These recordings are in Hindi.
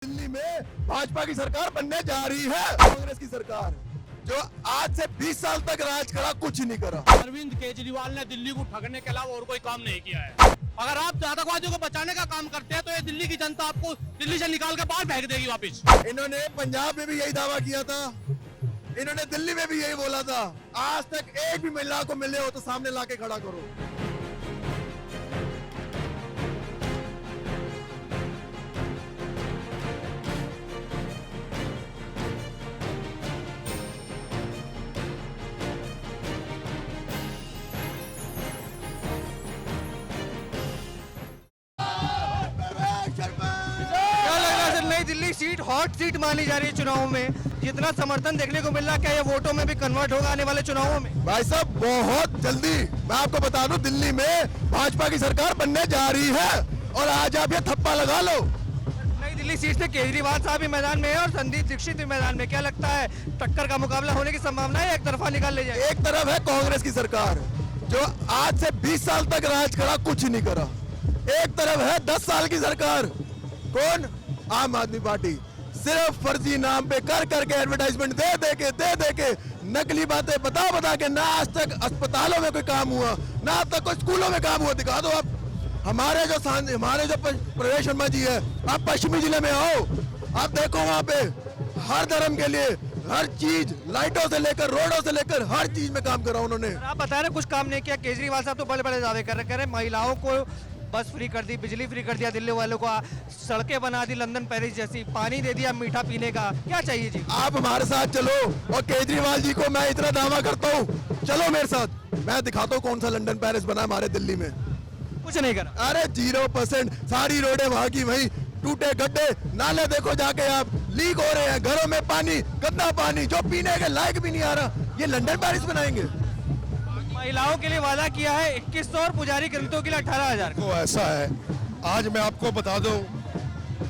दिल्ली में भाजपा की सरकार बनने जा रही है, कांग्रेस की सरकार जो आज से 20 साल तक राज करा, कुछ नहीं करा। अरविंद केजरीवाल ने दिल्ली को ठगने के अलावा और कोई काम नहीं किया है। अगर आप आतंकवादियों को बचाने का काम करते हैं तो ये दिल्ली की जनता आपको दिल्ली से निकाल के बाहर फेंक देगी वापिस। इन्होंने पंजाब में भी यही दावा किया था, इन्होंने दिल्ली में भी यही बोला था। आज तक एक भी महिला को मिले हो तो सामने लाके खड़ा करो। क्या लग रहा है सर, नई दिल्ली सीट हॉट सीट मानी जा रही है चुनाव में? जितना समर्थन देखने को मिल रहा है, क्या ये वोटों में भी कन्वर्ट होगा आने वाले चुनावों में? भाई साहब बहुत जल्दी मैं आपको बता दूं, दिल्ली में भाजपा की सरकार बनने जा रही है और आज आप ये थप्पा लगा लो। नई दिल्ली सीट से केजरीवाल साहब भी मैदान में है और संदीप दीक्षित भी मैदान में। क्या लगता है टक्कर का मुकाबला होने की संभावना है, एक तरफा निकाल ले जाए? एक तरफ है कांग्रेस की सरकार जो आज से 20 साल तक राज करा, कुछ नहीं करा। एक तरफ है 10 साल की सरकार, कौन? आम आदमी पार्टी। सिर्फ फर्जी नाम पे कर करके एडवर्टाइजमेंट दे दे के नकली बातें बता के ना आज तक अस्पतालों में कोई काम हुआ, ना आज तक कोई स्कूलों में काम हुआ। दिखा दो आप। हमारे जो प्रवेश शर्मा जी है, आप पश्चिमी जिले में आओ, आप देखो वहाँ पे हर धर्म के लिए हर चीज, लाइटों से लेकर रोडों से लेकर हर चीज में काम करा उन्होंने। आप बता रहे कुछ काम नहीं किया। केजरीवाल साहब तो बड़े बड़े दावे कर रहे महिलाओं को बस फ्री कर दी, बिजली फ्री कर दिया दिल्ली वालों को, सड़कें बना दी लंदन पेरिस जैसी, पानी दे दिया मीठा पीने का। क्या चाहिए जी? आप हमारे साथ चलो और केजरीवाल जी को मैं इतना दावा करता हूँ, चलो मेरे साथ, मैं दिखाता हूँ कौन सा लंदन पेरिस बना हमारे दिल्ली में। कुछ नहीं करा। अरे 0%। सारी रोडें वहाँ की वही, टूटे गड्ढे, नाले देखो जाके आप, लीक हो रहे हैं, घरों में पानी, गंदा पानी जो पीने के लायक भी नहीं आ रहा। ये लंदन पेरिस बनाएंगे? महिलाओं के लिए वादा किया है 2100 और पुजारी गिरतों के लिए 18,000। को ऐसा है, आज मैं आपको बता दूं,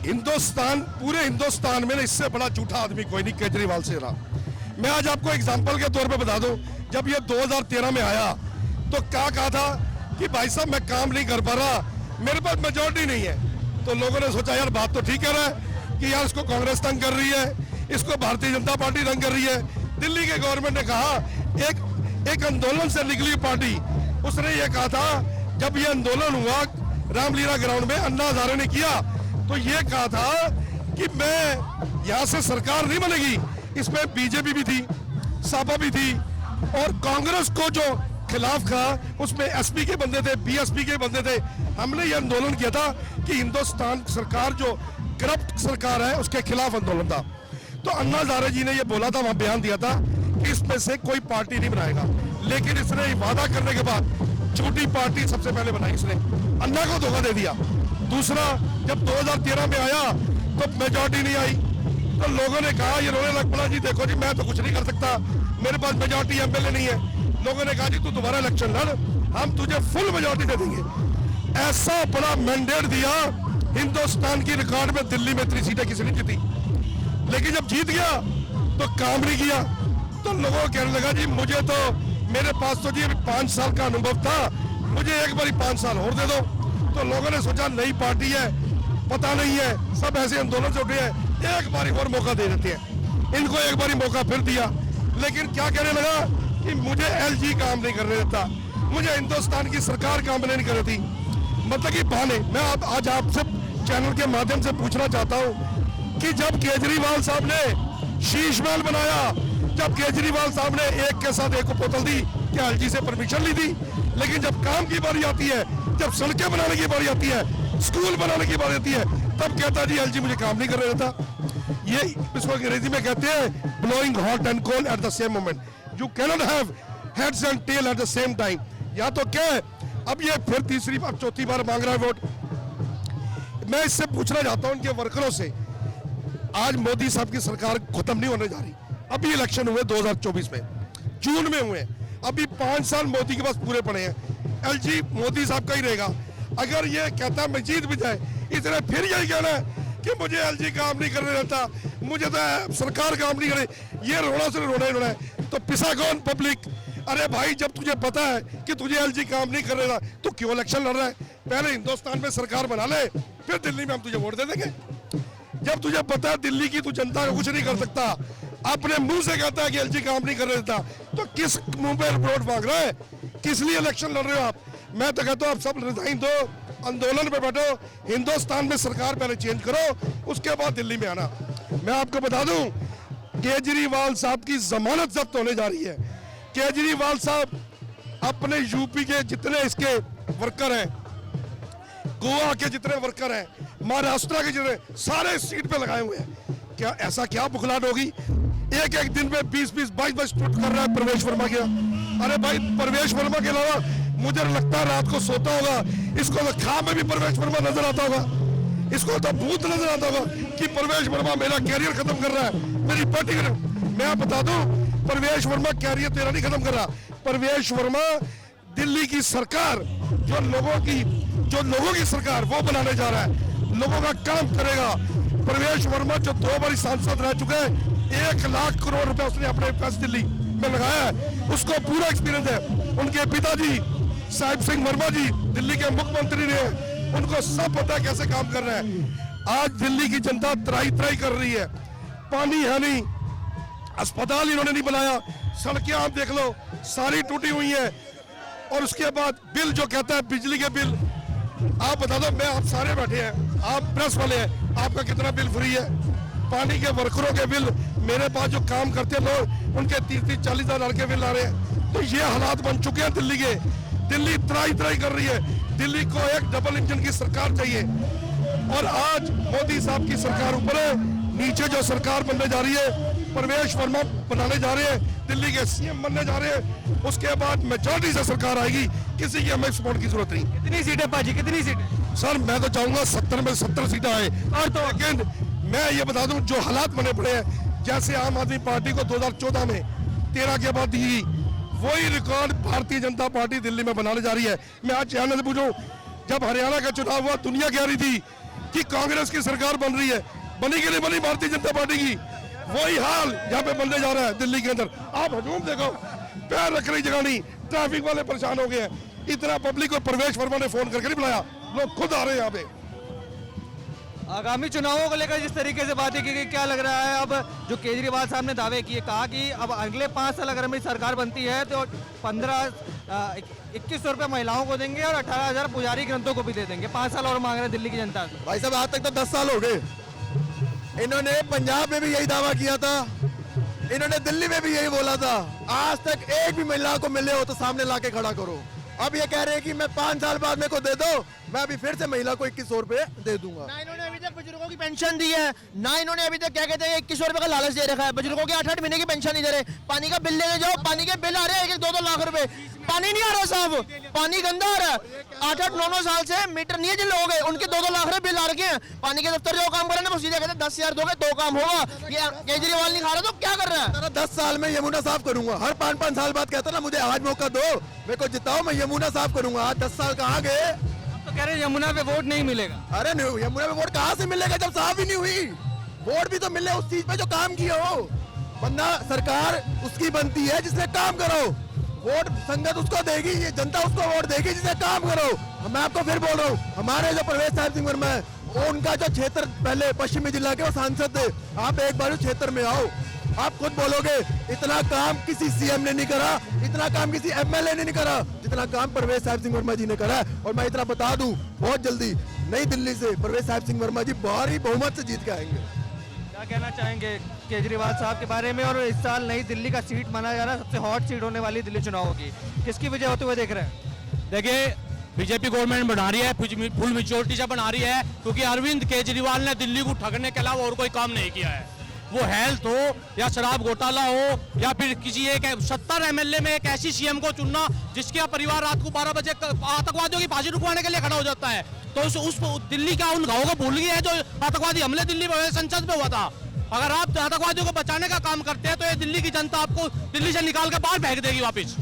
हिंदुस्तान, पूरे हिंदुस्तान में इससे बड़ा झूठा आदमी कोई नहीं केजरीवाल से रहा। मैं आज आपको एग्जांपल के तौर पे बता दूं, जब ये 2013 में आया तो क्या कहा था कि भाई साहब मैं काम नहीं कर पा रहा, मेरे पास मेजोरिटी नहीं है। तो लोगों ने सोचा यार बात तो ठीक कह रहा है कि यार इसको कांग्रेस तंग कर रही है, इसको भारतीय जनता पार्टी तंग कर रही है। दिल्ली के गवर्नमेंट ने कहा, एक आंदोलन से निकली पार्टी, उसने ये कहा था, जब ये आंदोलन हुआ रामलीला ग्राउंड में, अन्ना हजारे ने किया, तो ये कहा था कि मैं यहाँ से सरकार नहीं बनेगी। इसमें बीजेपी भी थी, सपा भी थी, और कांग्रेस को जो खिलाफ था उसमें एसपी के बंदे थे, बीएसपी के बंदे थे। हमने ये आंदोलन किया था कि हिंदुस्तान सरकार जो करप्ट सरकार है उसके खिलाफ आंदोलन था। तो अन्ना हजारे जी ने ये बोला था, वहां बयान दिया था कि इसमें से कोई पार्टी नहीं बनाएगा, लेकिन इसने वादा करने के बाद छोटी पार्टी सबसे पहले बनाई, इसने अन्ना को धोखा दे दिया। दूसरा, जब 2013 में आया तो मेजॉरिटी नहीं आई, तो लोगों ने कहा, ये रोने लग पड़ा, जी देखो जी मैं तो कुछ नहीं कर सकता, मेरे पास मेजॉरिटी एमएलए नहीं है। लोगों ने कहा जी तू दोबारा इलेक्शन लड़, हम तुझे फुल मेजॉरिटी दे देंगे। ऐसा बड़ा मैंडेट दिया, हिंदुस्तान की रिकॉर्ड में दिल्ली में 3 सीटें किसी ने जीती। लेकिन जब जीत गया तो काम नहीं किया, तो लोगों को कहने लगा जी मुझे तो, मेरे पास तो जी 5 साल का अनुभव था, मुझे एक बारी 5 साल और दे दो। तो लोगों ने सोचा नई पार्टी है, पता नहीं है, सब ऐसे आंदोलन से उठे हैं, एक बारी और मौका दे देते हैं। इनको एक बारी मौका फिर दिया, लेकिन क्या कहने लगा कि मुझे एलजी काम नहीं करने देता, मुझे हिंदुस्तान की सरकार काम नहीं कर रही थी। मतलब कि बहाने। मैं आज आपसे चैनल के माध्यम से पूछना चाहता हूँ कि जब केजरीवाल साहब ने शीश महल बनाया, जब केजरीवाल साहब ने एक के साथ एक को बोतल दी, क्या एलजी से परमिशन ली थी? लेकिन जब काम की बारी आती है, जब सड़कें बनाने की बारी आती है, स्कूल बनाने की बारी आती है, तब कहता जी एलजी मुझे काम नहीं कर रहा था। ये इसको अंग्रेजी में कहते हैं blowing hot and cold at the same moment. You cannot have heads and tail at the same time. या तो क्या है, अब ये फिर तीसरी बार चौथी बार मांग रहा है वोट। मैं इससे पूछना चाहता हूं उनके वर्करों से, आज मोदी साहब की सरकार खत्म नहीं होने जा रही। अभी इलेक्शन हुए 2024 में, जून में हुए, अभी 5 साल मोदी के पास पूरे पड़े हैं। एलजी मोदी साहब का ही रहेगा। अगर ये कहता मैं जीत भी जाए, इसने फिर यही कहना है कि मुझे एलजी काम नहीं करने देता, मुझे तो सरकार काम नहीं करे, ये रोना से रोना ही रोना है। तो पिसा कौन? पब्लिक। अरे भाई जब तुझे पता है कि तुझे एलजी काम नहीं कर रहा तो क्यों इलेक्शन लड़ रहा है? पहले हिंदुस्तान में सरकार बना ले, फिर दिल्ली में हम तुझे वोट दे देंगे। जब तुझे पता है दिल्ली की तू जनता को कुछ नहीं कर सकता, अपने मुंह से कहता है कि एलजी काम नहीं कर देता, तो किस मुंह पे वोट मांग रहा है? किस लिए इलेक्शन लड़ रहे हो आप? मैं तो कहता हूँ आप सब रिजाइन दो, आंदोलन पे बैठो, हिंदुस्तान में सरकार पहले चेंज करो, उसके बाद दिल्ली में आना। मैं आपको बता दूं, केजरीवाल साहब की जमानत जब्त होने जा रही है। केजरीवाल साहब अपने यूपी के जितने इसके वर्कर हैं, गोवा के जितने वर्कर हैं, महाराष्ट्र के जितने, सारे सीट पे लगाए हुए हैं। क्या ऐसा क्या बुखलाहट होगी? एक एक दिन में 20-20, 22-22 ट्वीट कर रहा है प्रवेश वर्मा के। अरे भाई, प्रवेश वर्मा के अलावा मुझे लगता है रात को सोता होगा, इसको तो ख्वाब में भी प्रवेश वर्मा नजर आता होगा, इसको तो भूत नजर आता होगा कि प्रवेश वर्मा मेरा कैरियर खत्म कर रहा है, मेरी पार्टी कर। मैं बता दूं, प्रवेश वर्मा कैरियर तेरा नहीं खत्म कर रहा। प्रवेश वर्मा दिल्ली की सरकार, जो लोगों की सरकार वो बनाने जा रहा है, लोगों का काम करेगा। प्रवेश वर्मा जो 2 बार सांसद रह चुके हैं, 1 लाख करोड़ रुपए उसने अपने पास दिल्ली में लगाया है, उसको पूरा एक्सपीरियंस है। उनके पिताजी साहिब सिंह वर्मा जी दिल्ली के मुख्यमंत्री ने, उनको सब पता है कैसे काम कर रहे हैं। आज दिल्ली की जनता त्राही कर रही है, पानी है नहीं, अस्पताल इन्होंने नहीं बनाया, सड़कें आप देख लो सारी टूटी हुई है। और उसके बाद बिल जो कहता है बिजली के बिल, आप बता दो, मैं आप सारे बैठे हैं, आप प्रेस वाले हैं, आपका कितना बिल फ्री है? पानी के वर्करों के बिल, मेरे पास जो काम करते हैं लोग, उनके 30-40 हजार के बिल आ रहे हैं। तो ये हालात बन चुके हैं दिल्ली के। दिल्ली त्राही कर रही है, दिल्ली को एक डबल इंजन की सरकार चाहिए। और आज मोदी साहब की सरकार ऊपर है, नीचे जो सरकार बनने जा रही है, प्रवेश वर्मा बनाने जा रहे हैं, दिल्ली के सीएम बनने जा रहे हैं, उसके बाद मेजॉरिटी से सरकार आएगी, किसी की हमें सपोर्ट की जरूरत नहीं। कितनी सीटें पाजी, कितनी सीटें? सर मैं तो चाहूंगा 70 में 70 सीटें आए। और तो लेकिन मैं ये बता दूं, जो हालात बने पड़े हैं, जैसे आम आदमी पार्टी को 2014 में 13 के बाद दी, वही रिकॉर्ड भारतीय जनता पार्टी दिल्ली में बनाने जा रही है। मैं आज चैनल से पूछूं, जब हरियाणा का चुनाव हुआ, दुनिया कह रही थी कि कांग्रेस की सरकार बन रही है, बनी कि नहीं बनी भारतीय जनता पार्टी की? वही हाल यहाँ पे बनने जा रहा है दिल्ली के अंदर। आप हजूम देखो, पैर रखने की जगह नहीं, ट्रैफिक वाले परेशान हो गए हैं। इतना पब्लिक को प्रवेश वर्मा ने फोन करके नहीं बुलाया, लोग खुद आ रहे हैं यहाँ पे। आगामी चुनावों को लेकर जिस तरीके से बातें की गई, क्या लग रहा है? अब जो केजरीवाल साहब ने दावे किए, कहा कि अब अगले 5 साल अगर हमारी सरकार बनती है तो 2100 रुपये महिलाओं को देंगे और 18,000 पुजारी ग्रंथों को भी दे देंगे। 5 साल और मांग रहे हैं दिल्ली की जनता से। भाई साहब, आज तक तो 10 साल हो गए। इन्होंने पंजाब में भी यही दावा किया था, इन्होंने दिल्ली में भी यही बोला था। आज तक एक भी महिला को मिले हो तो सामने लाके खड़ा करो। अब ये कह रहे हैं कि मैं 5 साल बाद मेरे को दे दो, मैं अभी फिर से महिला को 2100 रुपए दे दूंगा। ना इन्होंने अभी तक बुजुर्गों की पेंशन दी है, ना इन्होंने अभी तक क्या कहते हैं 2100 रुपए का लालच दे रखा है। बुजुर्गों के 8-8 महीने की पेंशन नहीं दे रहे। पानी का बिल लेने जाओ, पानी के बिल आ रहे हैं 1-2 लाख रुपए, पानी नहीं आ रहा साहब, पानी गंदा आ रहा है। 8-9 साल से मीटर नहीं है जिन लोगों के, उनके 2-2 लाख रुपए बिल आ रखे हैं। पानी के दफ्तर जो काम कर रहे हैं, वो सीधे कहते हैं 10,000 दोगे तो काम होगा। ये केजरीवाल नहीं खा रहा तो क्या कर रहा है? 10 साल में यमुना साफ करूंगा। हर 5-5 साल बाद कहता ना, मुझे आज मौका दो, मेरे को जिताओ, मैं यमुना साफ करूंगा। आज 10 साल कहाँ गए? तो कह रहे हैं यमुना पे वोट नहीं मिलेगा। अरे नहीं, यमुना में वोट कहाँ से मिलेगा जब साफ ही नहीं हुई? वोट भी तो मिले उस चीज पे जो काम किया हो। वरना सरकार उसकी बनती है जिसने काम करो। वोट संगत उसको देगी, ये जनता उसको वोट देगी जिसने काम करो। मैं आपको फिर बोल रहा हूँ, हमारे जो प्रवेश साहिब सिंह वर्मा है, उनका जो क्षेत्र पहले पश्चिमी जिला के वो सांसद थे। आप एक बार उस क्षेत्र में आओ, आप खुद बोलोगे इतना काम किसी सीएम ने नहीं करा, इतना काम किसी एमएलए ने नहीं करा जितना काम प्रवेश साहिब सिंह वर्मा जी ने करा है। और मैं इतना बता दूं, बहुत जल्दी नई दिल्ली से प्रवेश साहिब सिंह वर्मा जी भारी बहुमत से जीत के आएंगे। क्या कहना चाहेंगे केजरीवाल साहब के बारे में? और इस साल नई दिल्ली का सीट माना जा रहा है सबसे हॉट सीट होने वाली दिल्ली चुनाव की, किसकी वजह होते हुए देख रहे हैं? देखिए, बीजेपी गवर्नमेंट बना रही है, फुल मेजोरिटी से बना रही है, क्योंकि अरविंद केजरीवाल ने दिल्ली को ठगने के अलावा और कोई काम नहीं किया है। वो हेल्थ हो या शराब घोटाला हो या फिर किसी एक 70 एमएलए में एक ऐसी सीएम को चुनना जिसका परिवार रात को 12 बजे आतंकवादियों की फांसी रुकवाने के लिए खड़ा हो जाता है। तो उस दिल्ली का उन गाँव को भूल गया है जो आतंकवादी हमले दिल्ली में संसद में हुआ था। अगर आप आतंकवादियों को बचाने का काम करते हैं तो ये दिल्ली की जनता आपको दिल्ली से निकाल कर बाहर फेंक देगी वापिस।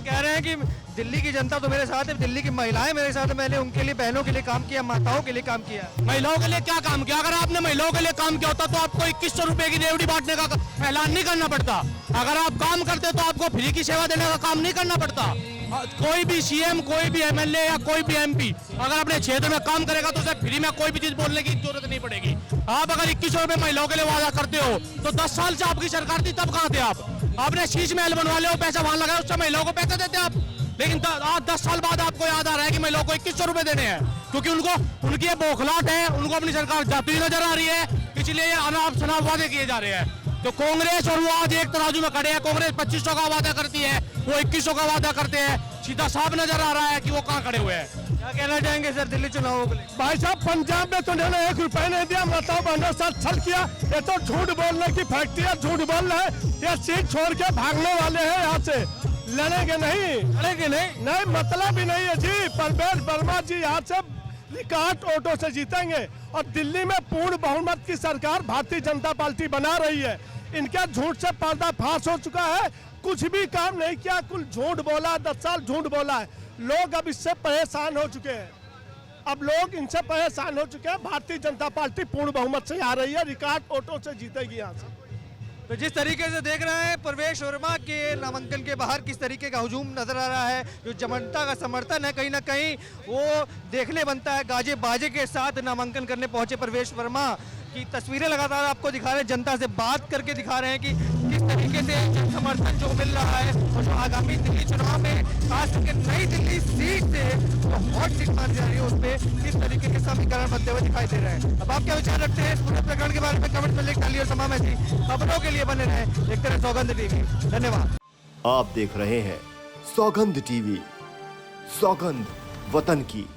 कह रहे हैं कि दिल्ली की जनता तो मेरे साथ है, दिल्ली की महिलाएं मेरे साथ है, मैंने उनके लिए, बहनों के लिए काम किया, माताओं के लिए काम किया। महिलाओं के लिए क्या काम किया? अगर आपने महिलाओं के लिए काम किया होता तो आपको 2100 रुपए की रेवड़ी बांटने का ऐलान नहीं करना पड़ता। अगर आप काम करते तो आपको फ्री की सेवा देने का काम नहीं करना पड़ता। कोई भी सीएम, कोई भी एमएलए या कोई भी एमपी अगर अपने क्षेत्र में काम करेगा तो उसे फ्री में कोई भी चीज बोलने की जरूरत नहीं पड़ेगी। आप अगर 2100 रुपए महिलाओं के लिए वादा करते हो तो 10 साल से आपकी सरकार थी तब कहाँ थे आप? आपने शीश महल बनवा लिया, पैसा वहां लगाया, उससे महिलाओं को पैसे देते आप। लेकिन आज 10 साल बाद आपको याद आ रहा है कि महिलाओं को 2100 रुपए देने हैं, क्योंकि उनकी ये बौखलाहट है, उनको अपनी सरकार जाती हुई नजर आ रही है, इसलिए ये अनाप शनाप वादे किए जा रहे हैं। तो कांग्रेस और वो आज एक तराजू में खड़े हैं। कांग्रेस 2500 का वादा करती है, वो 2100 का वादा करते हैं। सीधा साफ नजर आ रहा है कि वो कहाँ खड़े हुए हैं। क्या कहना चाहेंगे सर दिल्ली चुनावों को लेकर? भाई साहब, पंजाब में तो इन्होंने 1 रुपए नहीं दिया, बताओ 15 साल छल किया। ये तो झूठ बोलने की फैक्ट्री है, झूठ बोल रहे हैं। ये सीट छोड़ के भागने वाले हैं यहाँ से, लड़ेंगे नहीं, मतलब ही नहीं है जी। परवेश वर्मा जी यहाँ से रिकॉर्ड वोटों से जीतेंगे और दिल्ली में पूर्ण बहुमत की सरकार भारतीय जनता पार्टी बना रही है। इनका झूठ से पर्दाफाश हो चुका है, कुछ भी काम नहीं किया, कुल झूठ बोला, 10 साल झूठ बोला है। लोग अब इससे परेशान हो चुके हैं, अब लोग इनसे परेशान हो चुके हैं। भारतीय जनता पार्टी पूर्ण बहुमत से आ रही है, रिकॉर्ड वोटों से जीतेगी यहाँ से। तो जिस तरीके से देख रहे हैं परवेश वर्मा के नामांकन के बाहर किस तरीके का हुजूम नजर आ रहा है, जो जनता का समर्थन है कहीं ना कहीं वो देखने बनता है। गाजे बाजे के साथ नामांकन करने पहुंचे परवेश वर्मा की तस्वीरें लगातार आपको दिखा रहे हैं, जनता से बात करके दिखा रहे हैं कि किस तरीके से जन समर्थन जो मिल रहा है और जो आगामी दिल्ली चुनाव में खास करके नई दिल्ली सीट से जो हॉट सीट मानी जा रही है उस पर किस तरीके के समीकरण बनते हुए दिखाई दे रहे हैं। अब आप क्या विचार रखते हैं इस पूरे प्रकरण के बारे में? कमेंट में लिख डालिए और तमाम ऐसी खबरों के लिए बने रहे देखते रहे सौगंध टीवी। धन्यवाद। आप देख रहे हैं सौगंध टीवी, सौगंध वतन की।